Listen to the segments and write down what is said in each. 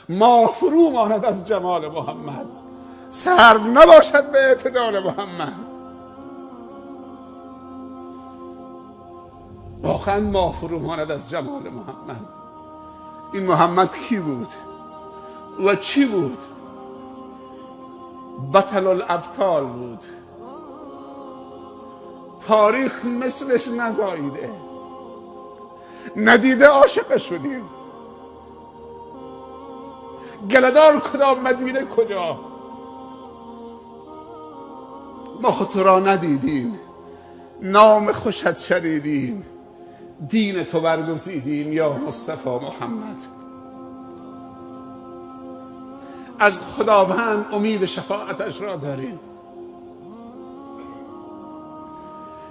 ماه فرو ماند از جمال محمد، سرو نباشد به اعتدال محمد. واقعا ماه فرو ماند از جمال محمد. این محمد کی بود و چی بود؟ بطل الابطال بود، تاریخ مثلش نزاییده، ندیده عاشق شدیم. گله‌دار کدام، مدینه کجا؟ ما خود تو را ندیدیم، نام خوشت شنیدیم، دین تو برگزیدیم یا مصطفی محمد. از خداوند امید شفاعتش را داریم.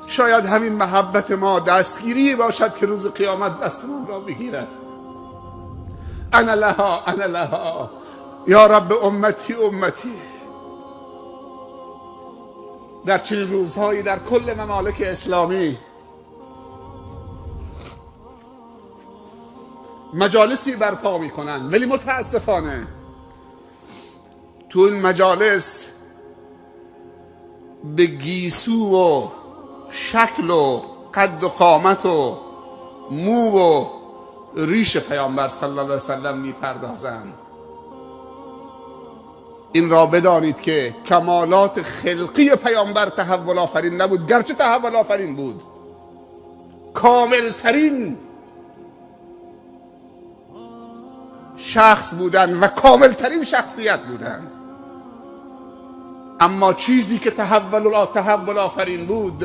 شاید همین محبت ما دستگیری باشد که روز قیامت دستمان را بگیرد. انا لها انا لها یا رب امتی امتی. در چنین روزهایی در کل ممالک اسلامی مجالسی برپا میکنن، ولی متاسفانه تو این مجالس به گیسو و شکل و قد و قامت و مو و ریش پیامبر صلی الله علیه وسلم میپردازند. این را بدانید که کمالات خلقی پیامبر تحول آفرین نبود، گرچه تحول آفرین بود، کامل ترین شخص بودن و کامل ترین شخصیت بودن. اما چیزی که تحول آفرین بود،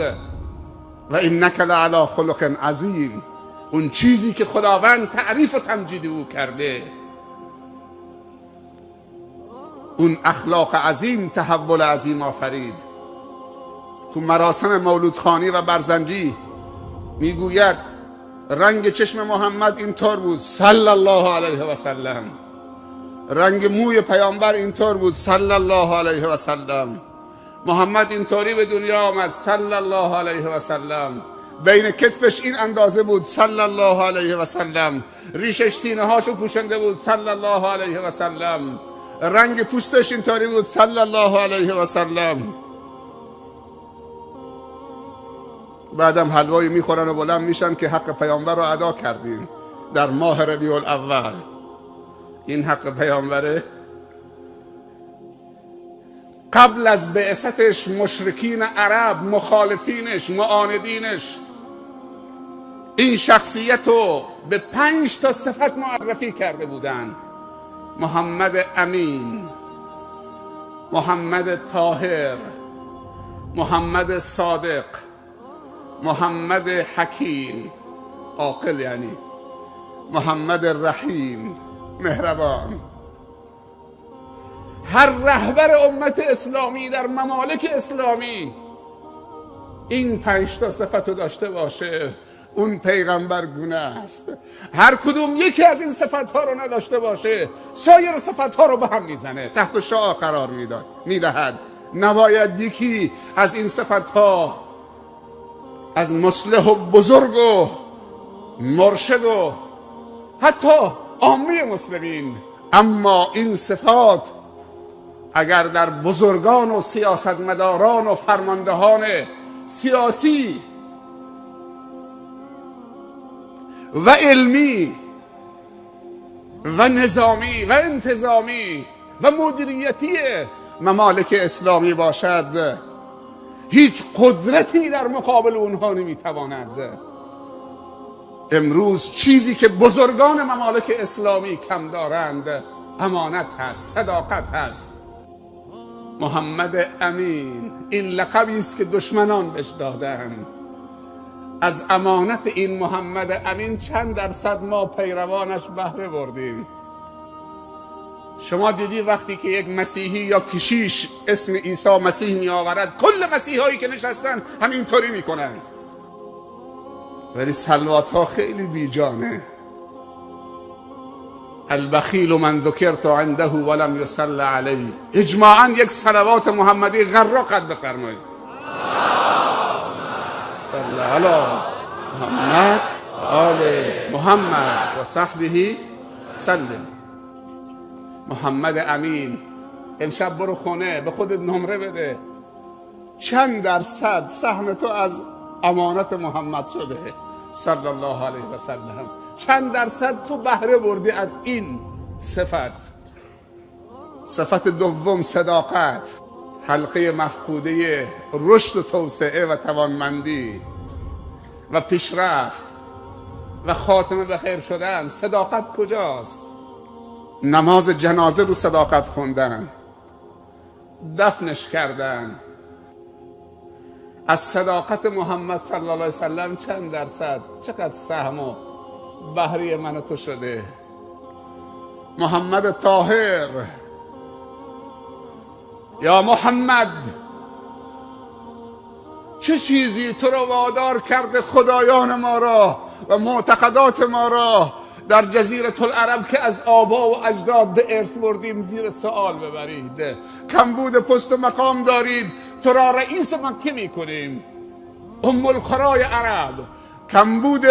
و انک لعلی خلق عظیم، اون چیزی که خداوند تعریف و تمجید او کرده، اون اخلاق عظیم تحول عظیم آفرید. تو مراسم مولودخوانی و برزنجی میگوید رنگ چشم محمد اینطور بود صلی الله علیه و سلم، رنگ موی پیامبر اینطور بود صلی الله علیه و سلم، محمد اینطوری به دنیا آمد صلی الله علیه و سلم، بین کتفش این اندازه بود صلی الله علیه و سلم، ریشش سینه هاشو پوشنده بود صلی الله علیه و سلم، رنگ پوستش اینطوری بود صلی الله علیه و سلم. بعدم حلوایی میخورن و بلند میشن که حق پیامبر رو ادا کردیم در ماه ربیع الاول. این حق پیامبره. قبل از بعثتش مشرکین عرب، مخالفینش، معاندینش، این شخصیت رو به 5 تا صفت معرفی کرده بودن: محمد امین، محمد طاهر، محمد صادق، محمد حکیم، عاقل یعنی، محمد رحیم، مهربان. هر رهبر امت اسلامی در ممالک اسلامی این 5 تا صفت رو داشته باشه، اون پیغمبر گونه است. هر کدوم یکی از این صفت ها رو نداشته باشه، سایر صفت ها رو به هم میزنه، تحت شعاع قرار میدهد. نباید یکی از این صفت ها از مصلح و بزرگ و مرشد و حتی عامه مسلمین، اما این صفات اگر در بزرگان و سیاستمداران و فرماندهان سیاسی و علمی و نظامی و انتظامی و مدیریتی ممالک اسلامی باشد، هیچ قدرتی در مقابل اونها نمیتواند. امروز چیزی که بزرگان ممالک اسلامی کم دارند امانت هست، صداقت هست. محمد امین این لقبی است که دشمنان بهش دادند. از امانت این محمد امین چند درصد ما پیروانش بهره بردیم؟ شما دیدی وقتی که یک مسیحی یا کشیش اسم عیسی مسیح می آورد، کل مسیحایی که نشستن همینطوری میکنند، ولی صلوات ها خیلی بیجانه. البخیل من ذکرت عنده ولم یصلی علیه. اجماعا یک صلوات محمدی غرا قد بفرمایید. صلی علی محمد آل محمد و صحبه سلم. محمد امین، امشب برو خونه به خودت نمره بده، چند درصد سهم تو از امانت محمد شده صلی الله علیه و سلم؟ چند درصد تو بهره بردی از این صفت؟ صفت دوم صداقت، حلقه مفقوده رشد و توسعه و توانمندی و پیشرفت و خاتمه به خیر شدن. صداقت کجاست؟ نماز جنازه رو صداقت خوندن، دفنش کردن. از صداقت محمد صلی الله علیه وسلم چند درصد، چقدر سهم و بهره من و تو شده؟ محمد طاهر، یا محمد، چه چیزی تو را وادار کرده خدایان ما را و معتقدات ما را در جزیره العرب که از آبا و اجداد به ارث بردیم زیر سوال ببرید؟ کمبود پست و مقام دارید، تو را رئیس مکه میکنیم، ام القرای عرب. کمبود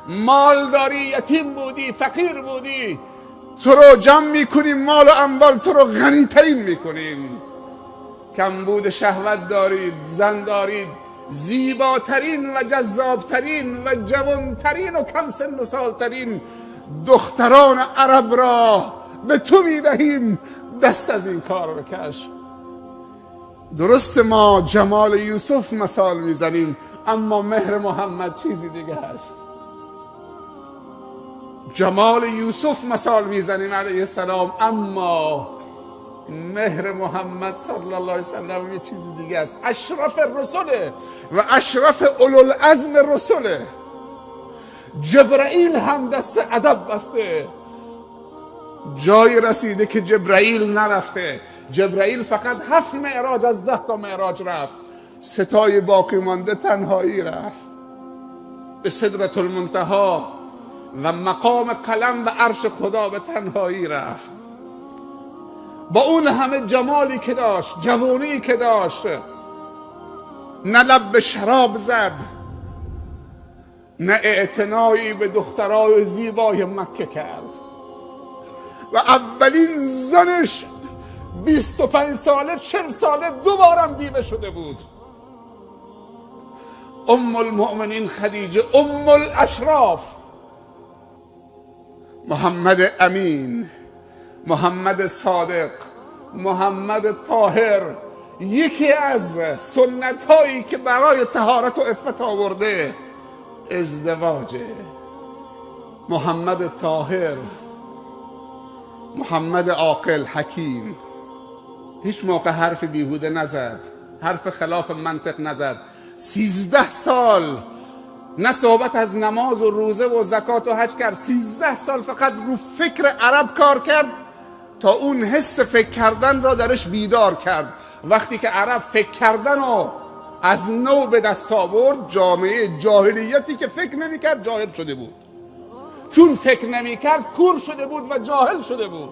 مال داری، یتیم بودی، فقیر بودی، تو رو جمع میکنیم، مال و اموال تو رو غنی ترین میکنیم. کمبود شهوت دارید، زن دارید، زیباترین و جذابترین و جوانترین و کم سن و سالترین دختران عرب را به تو میدهیم، دست از این کار بکش. درست ما جمال یوسف مثال میزنیم، اما مهر محمد چیزی دیگه هست. جمال یوسف مثال میزنیم علیه السلام، اما مهر محمد صلی الله علیه وسلم یه چیزی دیگه است. اشرف رسوله و اشرف اولوالعزم رسوله. جبرائیل هم دست ادب بسته، جای رسیده که جبرائیل نرفته. جبرائیل فقط 7 معراج از 10 تا معراج رفت، 3 تای باقی مانده تنهایی رفت به سدرة المنتهی و مقام قلم و عرش خدا به تنهایی رفت. با اون همه جمالی که داشت، جوانی که داشت، نه لب به شراب زد، نه اعتنایی به دخترای زیبای مکه کرد. و اولین زنش 25 ساله 40 ساله دوبارم بیوه شده بود. ام المؤمنین خدیجه، ام الاشراف. محمد امین، محمد صادق، محمد طاهر، یکی از سنت هایی که برای طهارت و عفت آورده ازدواجه. محمد طاهر، محمد عاقل حکیم، هیچ موقع حرف بیهوده نزد، حرف خلاف منطق نزد. 13 سال نه صحبت از نماز و روزه و زکات و حج کرد، 13 سال فقط رو فکر عرب کار کرد تا اون حس فکر کردن را درش بیدار کرد. وقتی که عرب فکر کردن رو از نو به دست آورد، جامعه جاهلیتی که فکر نمی‌کرد جاهل شده بود، چون فکر نمی‌کرد کور شده بود و جاهل شده بود.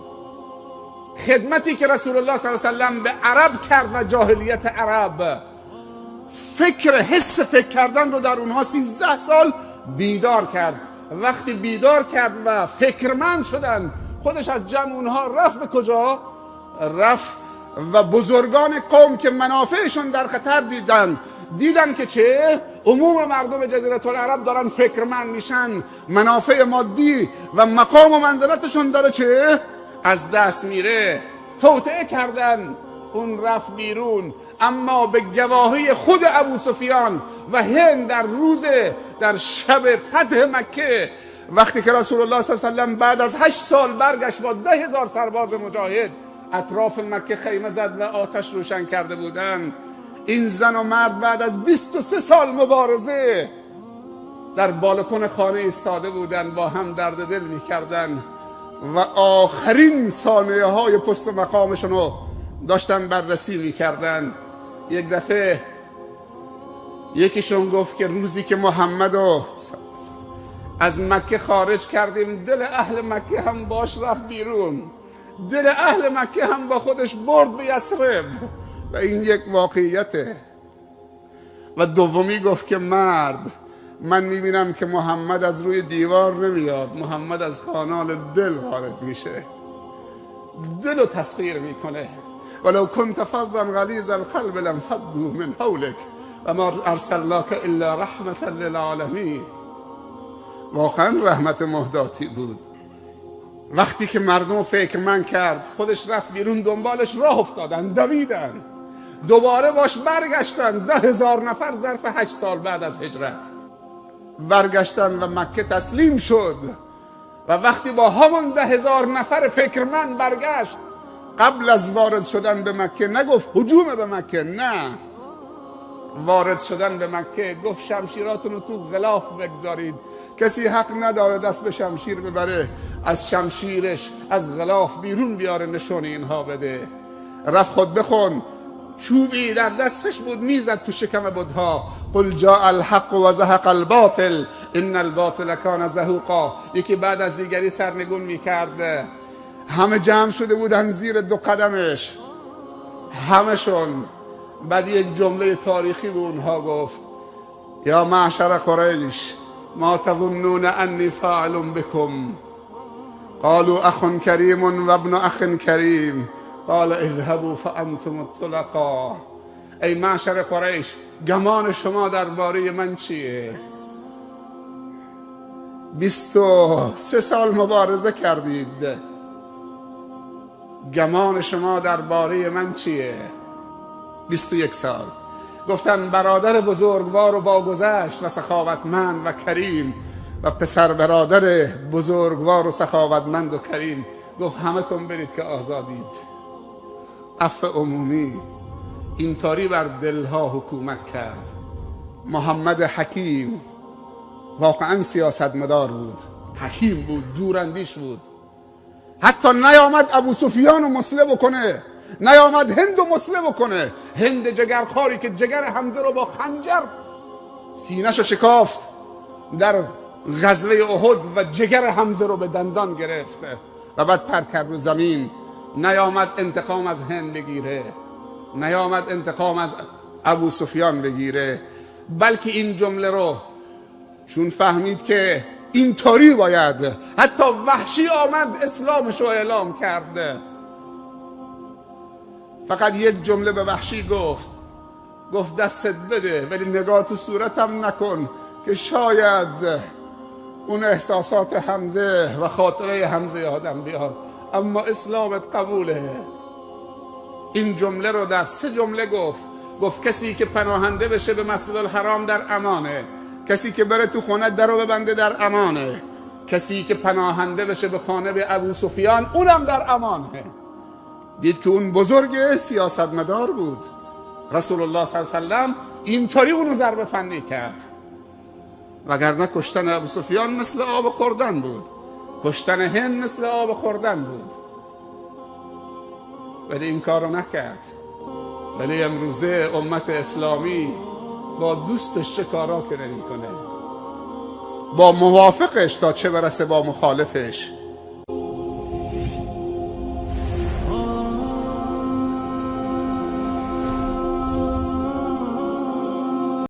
خدمتی که رسول الله صلی الله علیه و سلم به عرب کرد و جاهلیت عرب، حس فکر کردن رو در اونها 13 سال بیدار کرد. وقتی بیدار کرد و فکرمند شدن، خودش از جمع اونها رفت به کجا؟ رفت و بزرگان قوم که منافعشون در خطر دیدن که چه؟ عموم مردم جزیره العرب دارن فکرمند میشن، منافع مادی و مقام و منزلتشون داره چه؟ از دست میره. توطئه کردن، اون رفت بیرون. اما به گواهی خود ابو سفیان و هند در شب فتح مکه، وقتی که رسول الله صلی الله علیه و سلم بعد از 8 سال برگشت با 10,000 سرباز مجاهد، اطراف مکه خیمه زد و آتش روشن کرده بودند، این زن و مرد بعد از 23 سال مبارزه در بالکن خانه ایستاده بودند، با هم درد دل می‌کردند و آخرین ثانیه های پست مقامشون رو داشتن بررسی می‌کردند. یک دفعه یکیشون گفت که روزی که محمد رو از مکه خارج کردیم، دل اهل مکه هم باش رفت بیرون، دل اهل مکه هم با خودش برد به یثرب و این یک واقعیته. و دومی گفت که مرد، من میبینم که محمد از روی دیوار نمیاد، محمد از کانال دل وارد میشه. دل رو تسخیر میکنه. ولو كنت فظا غلیظ القلب لانفضوا من حولك و ما ارسلناک الا رحمة للعالمین. واقعا رحمت مهداتی بود. وقتی که مردم فکرمند کرد، خودش رفت بیرون، دنبالش راه افتادن، دویدن، دوباره باش برگشتن. 10,000 نفر ظرف 8 سال بعد از هجرت برگشتن و مکه تسلیم شد. و وقتی با همون 10,000 نفر فکرمند برگشت، قبل از وارد شدن به مکه نگفت هجوم به مکه، نه، وارد شدن به مکه گفت شمشیراتون رو تو غلاف بگذارید، کسی حق نداره دست به شمشیر ببره، از شمشیرش از غلاف بیرون بیاره نشون اینها بده. رفت خود بخون، چوبی در دستش بود میزد تو شکم بت‌ها. قل جاء الحق و زهق الباطل ان الباطل کان زهوقا. یکی بعد از دیگری سرنگون میکرد. همه جمع شده بودن زیر 2 قدمش، همشون. بعد یک جمله تاریخی به اونها گفت: یا معشر قریش ما تظنون انی فاعل بكم قالوا اخ کریم و ابن اخ کریم قال اذهبوا فانتم الطلقاء. ای معشر قریش، گمان شما درباره من چیه؟ 23 سال مبارزه کردید، گمان شما درباره من چیه؟ 21 سال. گفتن برادر بزرگوار و باگذشت و سخاوتمند و کریم و پسر برادر بزرگوار و سخاوتمند و کریم. گفت همه تون برید که آزادید. عفو عمومی اینطوری بر دلها حکومت کرد. محمد حکیم واقعا سیاستمدار بود، حکیم بود، دوراندیش بود. حتی نیامد ابو سفیان رو مسله بکنه، نیامد هند رو مسله بکنه. هند جگرخواری که جگر حمزه رو با خنجر سینه‌ش رو شکافت در غزوه احد و جگر حمزه رو به دندان گرفته و بعد پرت کرد رو زمین. نیامد انتقام از هند بگیره، نیامد انتقام از ابو سفیان بگیره، بلکه این جمله رو چون فهمید که اینطوری باید، حتی وحشی آمد اسلامش رو اعلام کرده. فقط یک جمله به وحشی گفت دستت بده ولی نگاه تو صورتم نکن که شاید اون احساسات حمزه و خاطره حمزه یادم بیاد، اما اسلامت قبوله. این جمله رو در 3 جمله گفت کسی که پناهنده بشه به مسجد الحرام در امانه، کسی که بره تو خونه در رو ببنده در امانه، کسی که پناهنده بشه به خانه به ابو سفیان اونم در امانه. دید که اون بزرگ سیاستمدار بود. رسول الله صلی الله علیه و سلم اینطوری اونو ضربه فنی کرد، وگرنه کشتن ابو سفیان مثل آب خوردن بود، کشتن هند مثل آب خوردن بود. ولی این کارو نکرد. ولی امروزه امت اسلامی با دوستش چه کارا که نمی‌کنه، با موافقش تا چه برسه با مخالفش.